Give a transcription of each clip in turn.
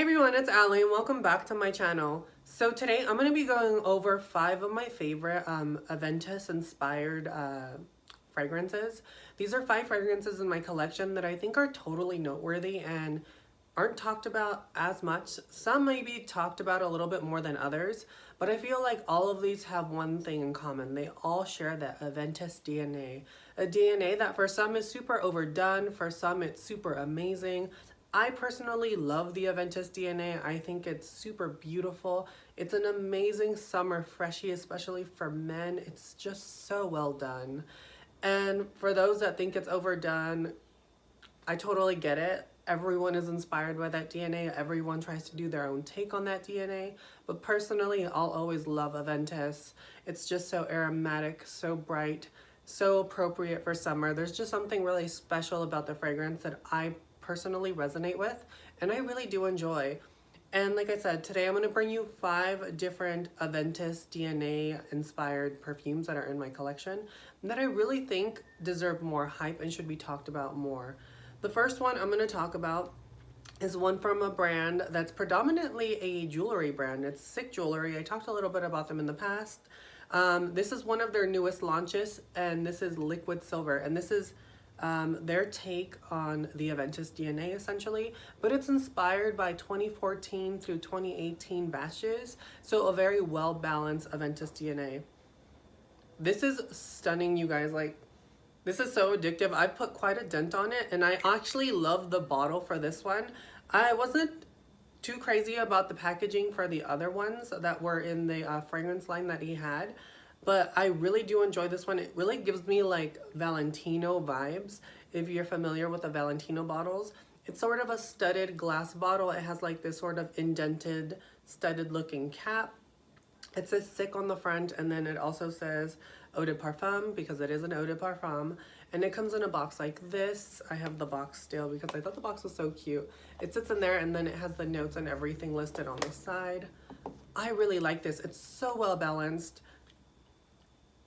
everyone, it's Allie and welcome back to my channel. So today I'm going to be going over 5 of my favorite Aventus inspired fragrances. These are 5 fragrances in my collection that I think are totally noteworthy and aren't talked about as much. Some may be talked about a little bit more than others, but I feel like all of these have one thing in common. They all share that Aventus DNA. A DNA that for some is super overdone, for some it's super amazing. I personally love the Aventus DNA. I think it's super beautiful. It's an amazing summer freshie, especially for men. It's just so well done. And for those that think it's overdone, I totally get it. Everyone is inspired by that DNA. Everyone tries to do their own take on that DNA. But personally, I'll always love Aventus. It's just so aromatic, so bright, so appropriate for summer. There's just something really special about the fragrance that I personally resonate with, and I really do enjoy. And like I said, today I'm going to bring you 5 different Aventus DNA inspired perfumes that are in my collection that I really think deserve more hype and should be talked about more. The first one I'm going to talk about is one from a brand that's predominantly a jewelry brand. It's Sick Jewelry. I talked a little bit about them in the past. This is one of their newest launches, and this is Liquid Silver, and this is their take on the Aventus DNA essentially, but it's inspired by 2014 through 2018 batches, so a very well balanced Aventus DNA. This is stunning, you guys. Like, this is so addictive. I put quite a dent on it, and I actually love the bottle for this one. I wasn't too crazy about the packaging for the other ones that were in the fragrance line that he had, but I really do enjoy this one. It really gives me like Valentino vibes, if you're familiar with the Valentino bottles. It's sort of a studded glass bottle. It has like this sort of indented, studded looking cap. It says Sick on the front, and then it also says Eau de Parfum, because it is an Eau de Parfum. And it comes in a box like this. I have the box still because I thought the box was so cute. It sits in there, and then it has the notes and everything listed on the side. I really like this. It's so well balanced.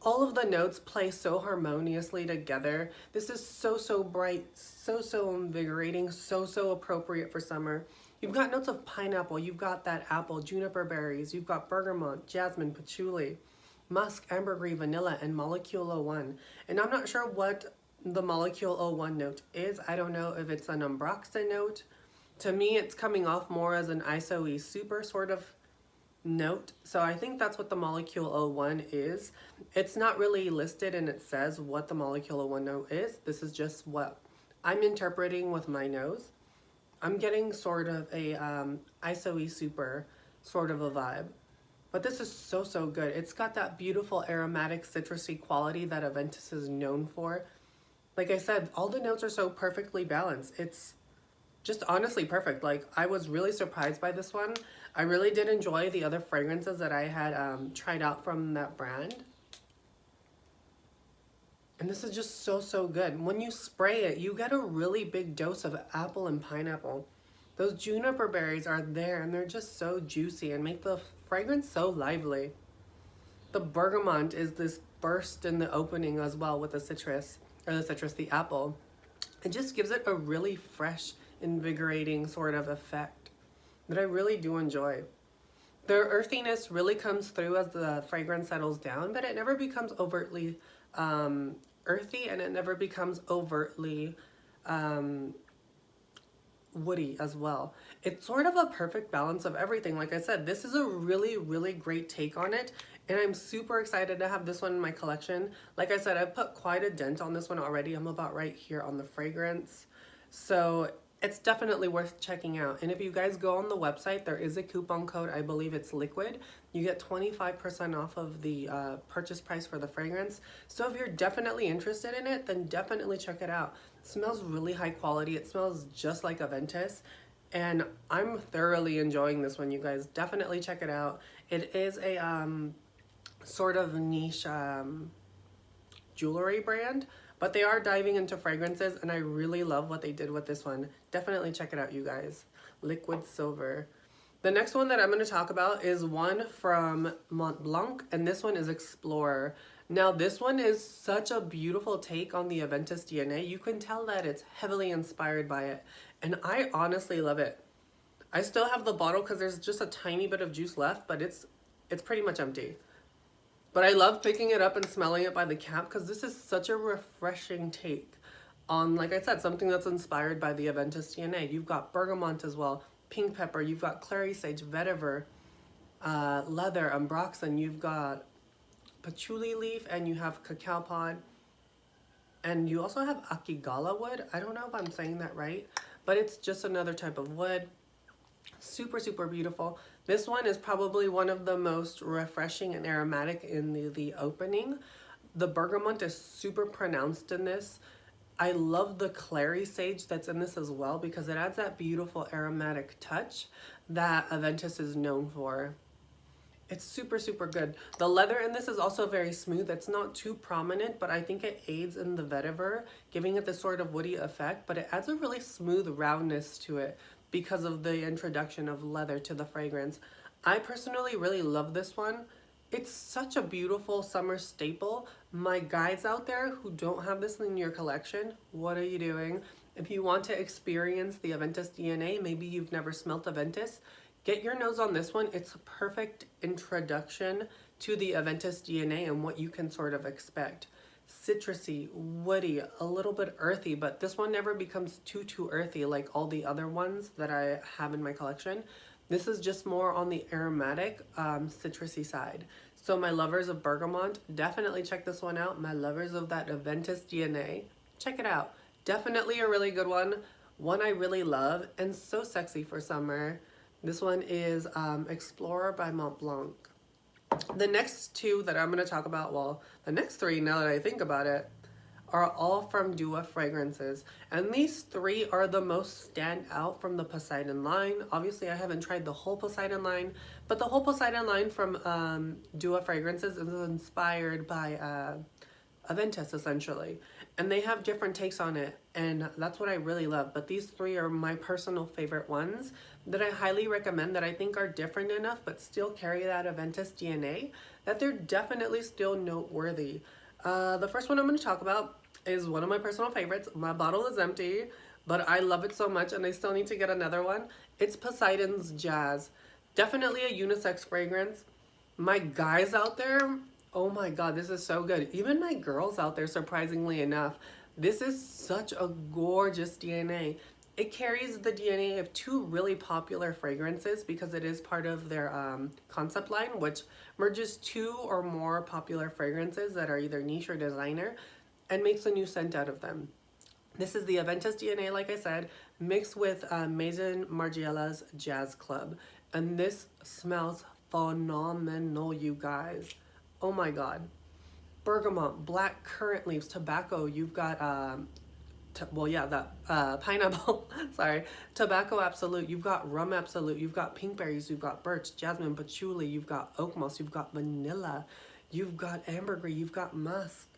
All of the notes play so harmoniously together. This is so bright, so invigorating, so appropriate for summer. You've got notes of pineapple, you've got that apple, juniper berries, you've got bergamot, jasmine, patchouli, musk, ambergris, vanilla, and molecule 01. And I'm not sure what the molecule 01 note is. I don't know if it's an ambroxan note. To me, it's coming off more as an ISOE super sort of note, so I think that's what the molecule 01 is. It's not really listed, and it says what the molecule 01 note is. This is just what I'm interpreting with my nose. I'm getting sort of a ISOE super sort of a vibe, but this is so good. It's got that beautiful aromatic citrusy quality that Aventus is known for. Like I said, all the notes are so perfectly balanced. It's just honestly perfect. Like, I was really surprised by this one. I really did enjoy the other fragrances that I had tried out from that brand. And this is just so good. When you spray it, you get a really big dose of apple and pineapple. Those juniper berries are there, and they're just so juicy and make the fragrance so lively. The bergamot is this burst in the opening as well with the citrus, the apple. It just gives it a really fresh, invigorating sort of effect that I really do enjoy. The earthiness really comes through as the fragrance settles down, but it never becomes overtly earthy, and it never becomes overtly woody as well. It's sort of a perfect balance of everything. Like I said, this is a really great take on it, and I'm super excited to have this one in my collection. Like I said, I put quite a dent on this one already. I'm about right here on the fragrance, so it's definitely worth checking out. And if you guys go on the website, there is a coupon code. I believe it's Liquid. You get 25% off of the purchase price for the fragrance. So if you're definitely interested in it, then definitely check it out. It smells really high quality. It smells just like Aventus, and I'm thoroughly enjoying this one, you guys. Definitely check it out. It is a sort of niche jewelry brand, but they are diving into fragrances, and I really love what they did with this one. Definitely check it out, you guys. Liquid Silver. The next one that I'm going to talk about is one from Mont Blanc, and this one is Explorer. Now, this one is such a beautiful take on the Aventus DNA. You can tell that it's heavily inspired by it, and I honestly love it. I still have the bottle because there's just a tiny bit of juice left, but it's pretty much empty. But I love picking it up and smelling it by the cap because this is such a refreshing take on, like I said, something that's inspired by the Aventus DNA. You've got bergamot as well, pink pepper, you've got clary sage, vetiver, leather, ambroxan, you've got patchouli leaf, and you have cacao pod. And you also have akigala wood. I don't know if I'm saying that right, but it's just another type of wood. Super, super beautiful. This one is probably one of the most refreshing and aromatic in the opening. The bergamot is super pronounced in this. I love the clary sage that's in this as well because it adds that beautiful aromatic touch that Aventus is known for. It's super, super good. The leather in this is also very smooth. It's not too prominent, but I think it aids in the vetiver, giving it this sort of woody effect, but it adds a really smooth roundness to it because of the introduction of leather to the fragrance. I personally really love this one. It's such a beautiful summer staple. My guys out there who don't have this in your collection, what are you doing? If you want to experience the Aventus DNA, maybe you've never smelt Aventus, get your nose on this one. It's a perfect introduction to the Aventus DNA and what you can sort of expect. Citrusy, woody, a little bit earthy, but this one never becomes too earthy like all the other ones that I have in my collection. This is just more on the aromatic, citrusy side. So my lovers of bergamot, definitely check this one out. My lovers of that Aventus DNA, check it out. Definitely a really good one. One I really love and so sexy for summer. This one is Explorer by Mont Blanc. The next two that I'm going to talk about, well, the next three now that I think about it, are all from Dua Fragrances. And these three are the most stand out from the Poseidon line. Obviously, I haven't tried the whole Poseidon line, but the whole Poseidon line from Dua Fragrances is inspired by Aventus, essentially. And they have different takes on it, and that's what I really love. But these three are my personal favorite ones that I highly recommend, that I think are different enough but still carry that Aventus DNA, that they're definitely still noteworthy. The first one I'm going to talk about is one of my personal favorites. My bottle is empty, but I love it so much and I still need to get another one. It's Poseidon's Jazz. Definitely a unisex fragrance. My guys out there, oh my god, this is so good. Even my girls out there, surprisingly enough, this is such a gorgeous DNA. It carries the DNA of two really popular fragrances because it is part of their concept line, which merges two or more popular fragrances that are either niche or designer and makes a new scent out of them. This is the Aventus DNA, like I said, mixed with Maison Margiela's Jazz Club. And this smells phenomenal, you guys. Oh my god. Bergamot, black currant leaves, tobacco. You've got, pineapple, sorry. Tobacco Absolute. You've got rum Absolute. You've got pink berries. You've got birch, jasmine, patchouli. You've got oak moss. You've got vanilla. You've got ambergris. You've got musk.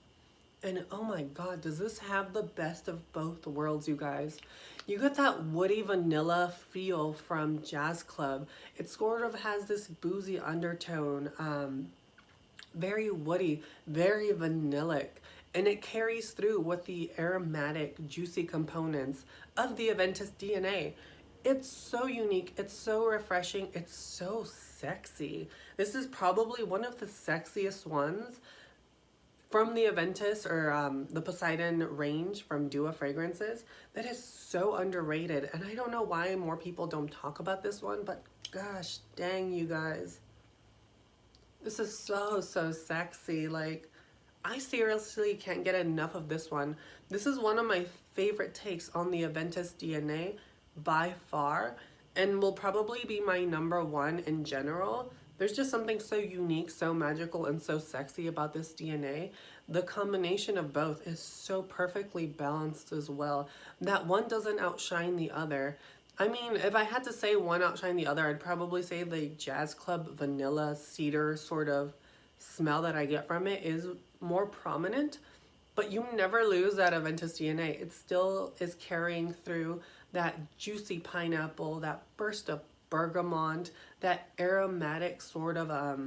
And oh my god, does this have the best of both worlds, you guys? You get that woody vanilla feel from Jazz Club. It sort of has this boozy undertone, very woody, very vanillic, and it carries through with the aromatic, juicy components of the Aventus DNA. It's so unique, it's so refreshing, it's so sexy. This is probably one of the sexiest ones from the Aventus or the Poseidon range from Dua Fragrances that is so underrated. And I don't know why more people don't talk about this one, but gosh dang, you guys. This is so sexy. Like, I seriously can't get enough of this one. This is one of my favorite takes on the Aventus DNA by far, and will probably be my number one in general. There's just something so unique, so magical, and so sexy about this DNA. The combination of both is so perfectly balanced as well that one doesn't outshine the other. I mean, if I had to say one outshine the other, I'd probably say the Jazz Club vanilla cedar sort of smell that I get from it is more prominent, but you never lose that Aventus DNA. It still is carrying through that juicy pineapple, that burst of bergamot, that aromatic sort of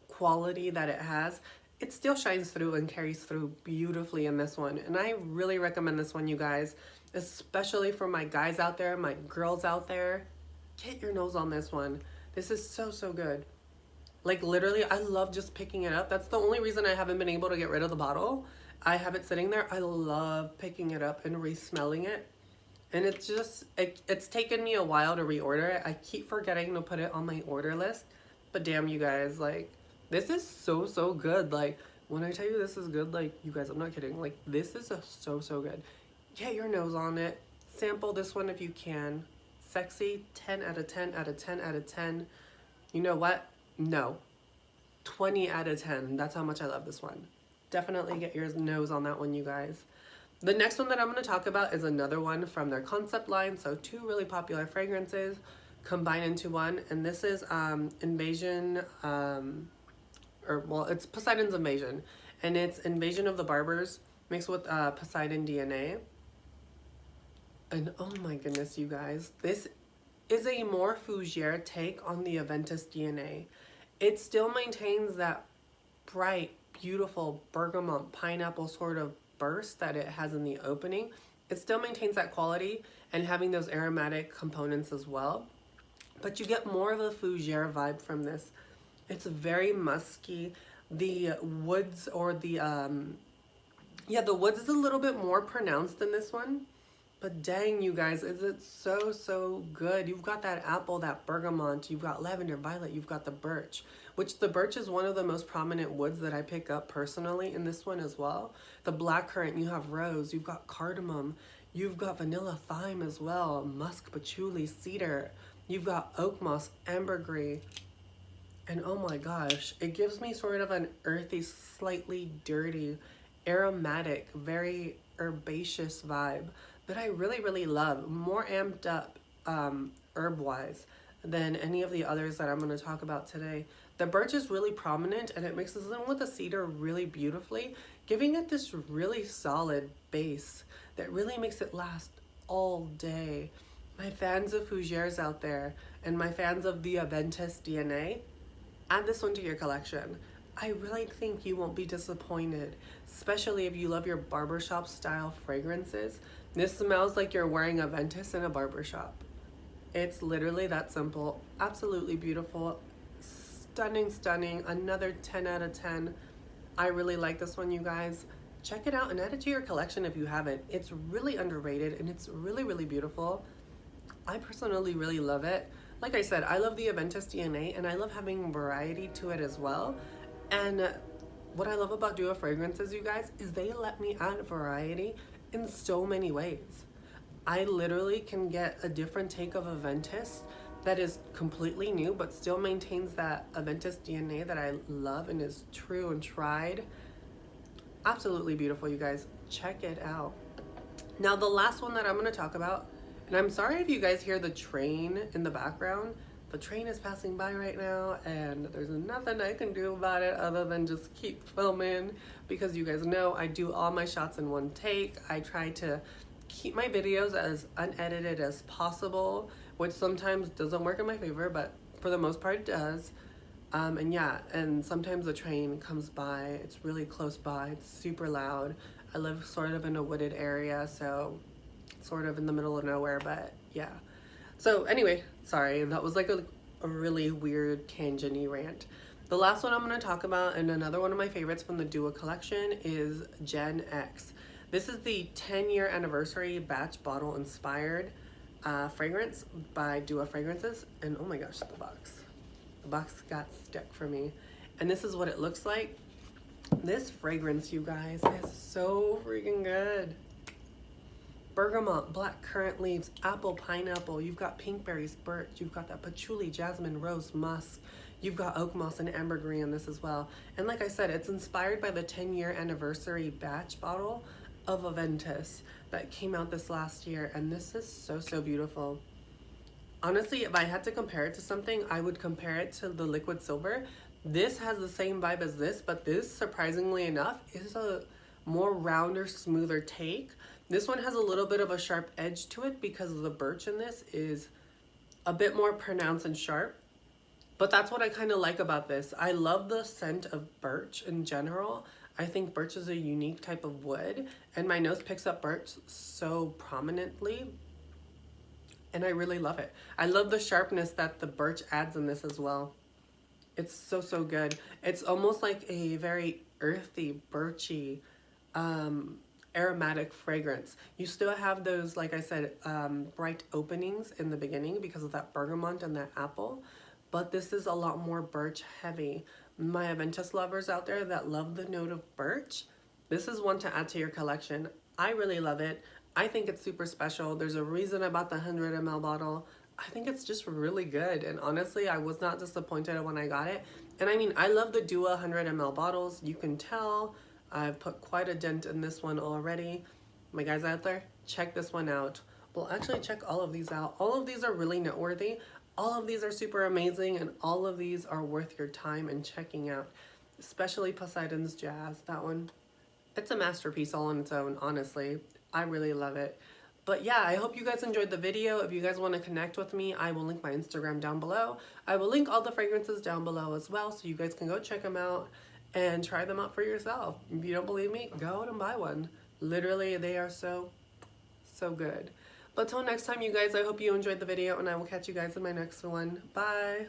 quality that it has. it still shines through and carries through beautifully in this one. And I really recommend this one, you guys, especially for my guys out there, my girls out there. Get your nose on this one. This is so, so good. Like literally, I love just picking it up. That's the only reason I haven't been able to get rid of the bottle. I have it sitting there. I love picking it up and re-smelling it. And it's just, it's taken me a while to reorder it. I keep forgetting to put it on my order list. But damn, you guys, like, this is so, so good. Like, when I tell you this is good, like, you guys, I'm not kidding. Like, this is so, so good. Get your nose on it. Sample this one if you can. Sexy, 10 out of 10 out of 10 out of 10. You know what? No. 20 out of 10. That's how much I love this one. Definitely get your nose on that one, you guys. The next one that I'm going to talk about is another one from their concept line. So two really popular fragrances combined into one. And this is Invasion, it's Poseidon's Invasion. And it's Invasion of the Barbers mixed with Poseidon DNA. And oh my goodness, you guys. This is a more fougere take on the Aventus DNA. It still maintains that bright, beautiful bergamot pineapple sort of burst that it has in the opening. It still maintains that quality and having those aromatic components as well. But you get more of a fougere vibe from this. It's very musky. The woods or the woods is a little bit more pronounced than this one. But dang, you guys, is it so, so good. You've got that apple, that bergamot, you've got lavender, violet, you've got the birch, which the birch is one of the most prominent woods that I pick up personally in this one as well. The blackcurrant, you have rose, you've got cardamom, you've got vanilla thyme as well, musk, patchouli, cedar, you've got oak moss, ambergris, and oh my gosh, it gives me sort of an earthy, slightly dirty, aromatic, very herbaceous vibe that I really, really love. More amped up herb-wise than any of the others that I'm going to talk about today. The birch is really prominent and it mixes in with the cedar really beautifully, giving it this really solid base that really makes it last all day. My fans of fougères out there and my fans of the Aventus DNA, add this one to your collection. I really think you won't be disappointed, especially if you love your barbershop style fragrances. This smells like you're wearing Aventus in a barbershop. It's literally that simple. Absolutely beautiful. Stunning, stunning. Another 10 out of 10. I really like this one, you guys. Check it out and add it to your collection if you haven't. It's really underrated and it's really, really beautiful. I personally really love it. Like I said, I love the Aventus DNA and I love having variety to it as well. And what I love about Duo Fragrances, you guys, is they let me add variety in so many ways. I literally can get a different take of Aventus that is completely new but still maintains that Aventus DNA that I love and is true and tried. Absolutely beautiful, you guys. Check it out. Now the last one that I'm going to talk about, and I'm sorry if you guys hear the train in the background. The train is passing by right now and there's nothing I can do about it other than just keep filming, because you guys know I do all my shots in one take. I try to keep my videos as unedited as possible, which sometimes doesn't work in my favor, but for the most part it does. And sometimes the train comes by. It's really close by. It's super loud. I live sort of in a wooded area, so sort of in the middle of nowhere, but yeah. So anyway, sorry, that was like a really weird tangent-y rant. The last one I'm going to talk about, and another one of my favorites from the Dua collection, is Gen X. This is the 10-year anniversary batch bottle inspired fragrance by Dua Fragrances. And oh my gosh, the box. The box got stuck for me. And this is what it looks like. This fragrance, you guys, is so freaking good. Bergamot, black currant leaves, apple, pineapple. You've got pink berries, birch. You've got that patchouli, jasmine, rose, musk. You've got oak moss and ambergris in this as well. And like I said, it's inspired by the 10-year anniversary batch bottle of Aventus that came out this last year. And this is so, so beautiful. Honestly, if I had to compare it to something, I would compare it to the liquid silver. This has the same vibe as this, but this, surprisingly enough, is a more rounder, smoother take. This one has a little bit of a sharp edge to it because the birch in this is a bit more pronounced and sharp. But that's what I kind of like about this. I love the scent of birch in general. I think birch is a unique type of wood, and my nose picks up birch so prominently, and I really love it. I love the sharpness that the birch adds in this as well. It's so, so good. It's almost like a very earthy, birchy, aromatic fragrance. You still have those, like I said, bright openings in the beginning because of that bergamot and that apple, but this is a lot more birch heavy. My Aventus lovers out there that love the note of birch, this is one to add to your collection. I really love it. I think it's super special. There's a reason I bought the 100 ml bottle. I think it's just really good, and honestly I was not disappointed when I got it. And I mean, I love the Dua 100 ml bottles. You can tell I've put quite a dent in this one already. My guys out there, check this one out. Well, actually check all of these out. All of these are really noteworthy. All of these are super amazing, and all of these are worth your time and checking out, especially Poseidon's Jazz. That one, it's a masterpiece all on its own, honestly. I really love it. But yeah, I hope you guys enjoyed the video. If you guys want to connect with me, I will link my Instagram down below. I will link all the fragrances down below as well, so you guys can go check them out and try them out for yourself. If you don't believe me, go out and buy one. Literally, they are so, so good. But till next time, you guys, I hope you enjoyed the video, and I will catch you guys in my next one. Bye!